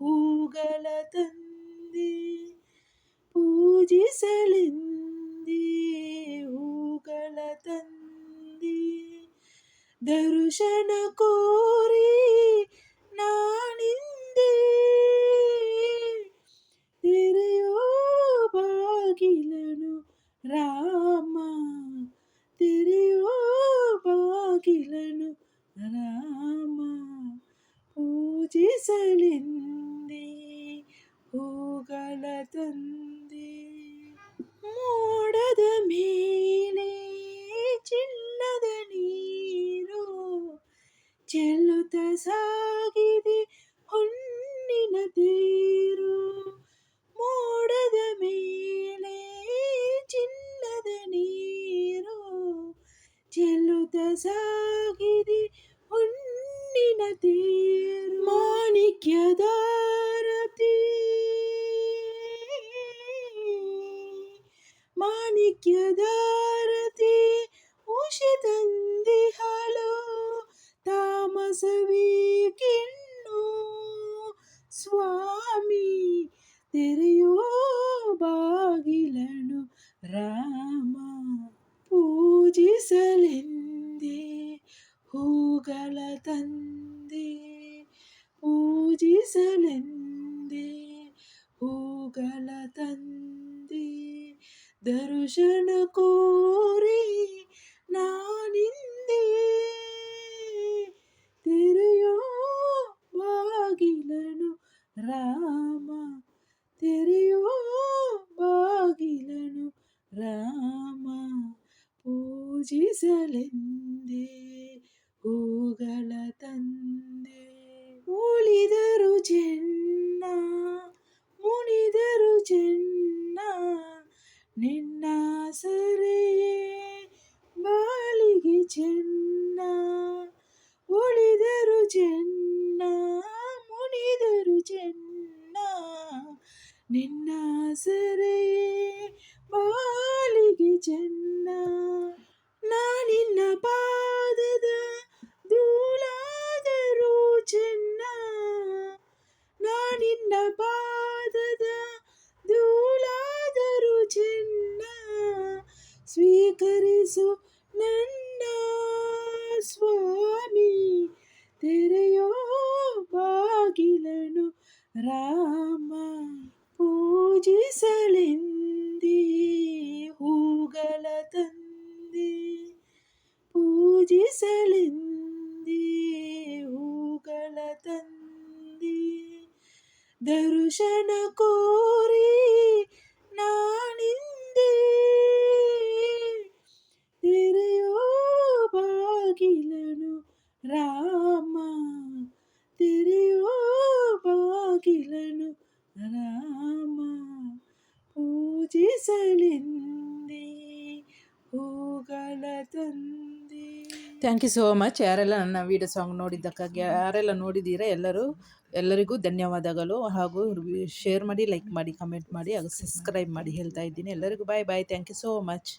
ಹೂಗಳ ತಂದೆ ಪೂಜಿಸಲೆಂದೇ ಹೂಗಳ ತಂದೆ ದರ್ಶನ ಕೋರಿ ನಾನಿಂದೆ ತೆರೆಯೋ ಬಾಗಿಲನು ರಾಮ ತೆರೆಯೋ ಬಾಗಿಲನು ರಾಮ ಪೂಜಿಸಲೆಂದೇ ಹೂಗಳ ತಂದೆ ಮೋಡದ ಮೇಲೆ ಚಿನ್ನದ ನೀರು ಚೆಲ್ಲುತ್ತ ಸಾಗಿದೆ ಹೊನ್ನಿನ ತೇರು ಮೋಡದ ಮೇಲೆ ಚಿನ್ನದ ನೀರು ಚೆಲ್ಲುತ್ತ ಸಾಗಿದೆ ಹೊನ್ನಿನ ತೇರು ಮಾಣಿಕ್ಯದಾರತಿ ಮಾಣಿಕ್ಯದಾರತಿ ಉಷಿ ತಂದಿಹಳು ತಾಮಸವೇಕೆನ್ನು ಸ್ವಾಮಿ ತೆರೆಯೋ ಬಾಗಿಲನು ರಾಮ ಪೂಜಿಸಲೆಂದೇ ಹೂಗಳ ತಂದೆ ಪೂಜಿಸಲೆಂದೇ ಹೂಗಳ ತಂದೆ ದರ್ಶನ ಕೋರಿ ನಾನಿಂದೆ ತೆರೆಯೋ ಬಾಗಿಲನು ರಾಮ ತೆರೆಯೋ ಬಾಗಿಲನು ರಾಮ ಪೂಜಿಸಲೆಂದೇ ಹೂಗಳ ತಂದೆ ಉಳಿದರು ಚೆನ್ನ ಮುನಿದರು ಚೆನ್ನ ನಿನ್ನ ಸರೆಯೇ ಬಾಳಿಗೆ ಚೆನ್ನ ಉಳಿದರು ಚೆನ್ನ ಮುನಿದರು ಚೆನ್ನ ನಿನ್ನ ಸರೆಯೇ ಬಾಳಿಗೆ ಚೆನ್ನ ನಾನಿನ್ನ ಪಾದದ ಧೂಳಾದರೂ ಚೆನ್ನ ನಾನಿನ್ನ ಪಾದದ ಧೂಳಾದರೂ ಚೆನ್ನ ಸ್ವೀಕರಿಸು ನನ್ನ ಸ್ವಾಮಿ ತೆರೆಯೋ ಬಾಗಿಲನು ರಾಮ ಪೂಜಿಸಲೆಂದೇ ಹೂಗಳ ತಂದೆ ಪೂಜಿಸಲೆಂದೇ ಹೂಗಳ ತಂದೆ ದರ್ಶನ ಕೋರಿ ನಾನಿಂದೆ ತೆರೆಯೋ ಬಾಗಿಲನು ರಾಮ ತೆರೆಯೋ ಬಾಗಿಲನು ರಾಮ ಪೂಜಿಸಲೆಂದೇ ಹೂಗಳ ತಂದೆ. Thank you so much. ಯಾರೆಲ್ಲ ನನ್ನ ವೀಡಿಯೋ ಸಾಂಗ್ ನೋಡಿದ್ದಕ್ಕಾಗಿ ಯಾರೆಲ್ಲ ನೋಡಿದ್ದೀರಾ ಎಲ್ಲರಿಗೂ ಧನ್ಯವಾದಗಳು. ಹಾಗೂ ಶೇರ್ ಮಾಡಿ, ಲೈಕ್ ಮಾಡಿ, ಕಮೆಂಟ್ ಮಾಡಿ ಹಾಗೂ ಸಬ್ಸ್ಕ್ರೈಬ್ ಮಾಡಿ ಹೇಳ್ತಾ ಇದ್ದೀನಿ. ಎಲ್ಲರಿಗೂ bye bye. Thank you so much.